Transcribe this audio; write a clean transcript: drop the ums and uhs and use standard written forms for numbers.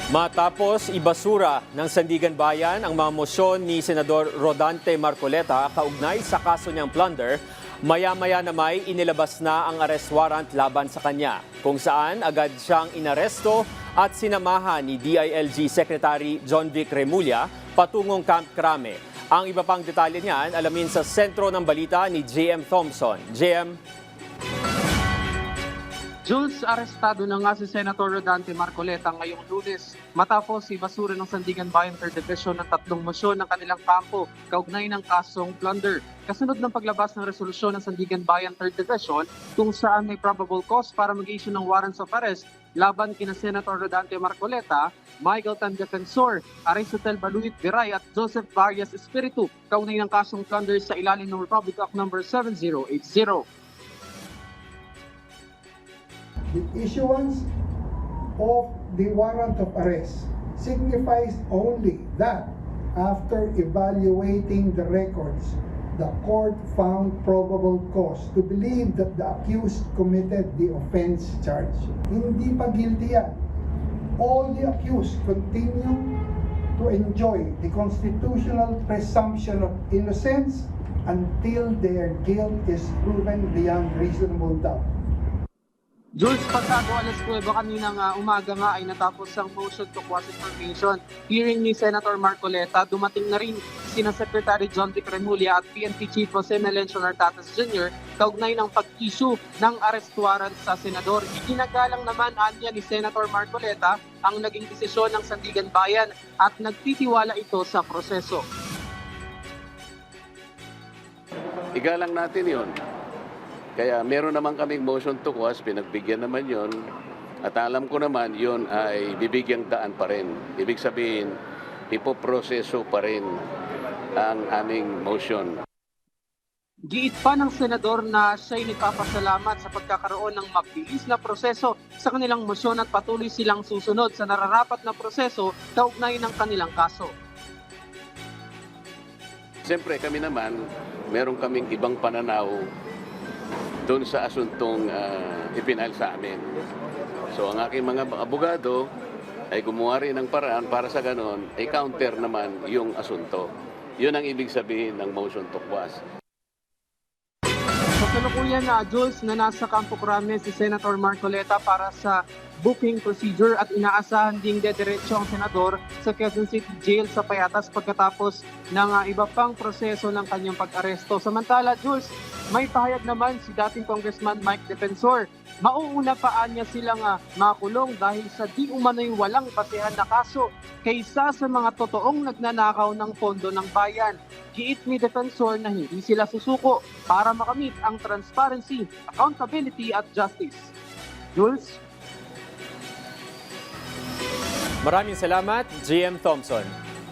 Matapos ibasura ng Sandigan Bayan ang mga mosyon ni Senador Rodante Marcoleta kaugnay sa kaso niyang plunder, maya-maya na may inilabas na ang arrest warrant laban sa kanya, kung saan agad siyang inaresto at sinamahan ni DILG Secretary John Vic Remulla patungong Camp Crame. Ang iba pang detalye niyan alamin sa sentro ng balita ni JM Thompson. JM. Jules, arestado na nga si Senator Rodante Marcoleta ngayong Lunes matapos ibasura ng Sandigan Bayan 3rd Division ng tatlong mosyon ng kanilang kampo kaugnay ng kasong plunder. Kasunod ng paglabas ng resolusyon ng Sandigan Bayan 3rd Division kung saan may probable cause para mag-issue ng warrants of arrest laban kina Senator Rodante Marcoleta, Michael Tan Defensor, Aristotel Baluit Viray at Joseph Varias Espiritu kaugnay ng kasong plunder sa ilalim ng Republic Act No. 7080. The issuance of the warrant of arrest signifies only that after evaluating the records, the court found probable cause to believe that the accused committed the offense charged. Hindi pa guilty yan. All the accused continue to enjoy the constitutional presumption of innocence until their guilt is proven beyond reasonable doubt. Jules, pasado alas 9 kaninang umaga nga ay natapos ang motion to quash information. Hearing ni Senator Marcoleta, dumating na rin sina Secretary John Vic Remulla at PNP Chief Jose Melencio Nartates Jr. kaugnay ng pag-issue ng arrest warrant sa senador. Iginagalang naman anya ni Senator Marcoleta ang naging desisyon ng Sandigan Bayan at nagtitiwala ito sa proseso. Igalang natin yon. Kaya meron naman kaming motion to quash, pinagbigyan naman yon. At alam ko naman yon ay bibigyang daan pa rin. Ibig sabihin, ipoproseso pa rin ang aming motion. Giit pa ng senador na siya'y nagpapasalamat sa pagkakaroon ng mabilis na proseso sa kanilang mosyon at patuloy silang susunod sa nararapat na proseso kaugnay ng kanilang kaso. Siyempre kami naman, meron kaming ibang pananaw doon sa asuntong ipinal sa amin. So ang aking mga abogado ay gumawa rin ng paraan para sa ganon, ay counter naman yung asunto. Yun ang ibig sabihin ng motion to quash. Kasalukuyan na Jules na nasa Campo Crame si Senator Marcoleta para sa booking procedure at inaasahan ding dediretso ang senador sa Quezon City Jail sa Payatas pagkatapos ng iba pang proseso ng kanyang pag-aresto. Samantala, Jules, may pahayag naman si dating Congressman Mike Defensor. Mauuna paan niya silang makulong dahil sa di umano'y walang basehan na kaso kaysa sa mga totoong nagnanakaw ng pondo ng bayan. Giit ni Defensor na hindi sila susuko para makamit ang transparency, accountability at justice. Jules? Maraming salamat, JM Thompson.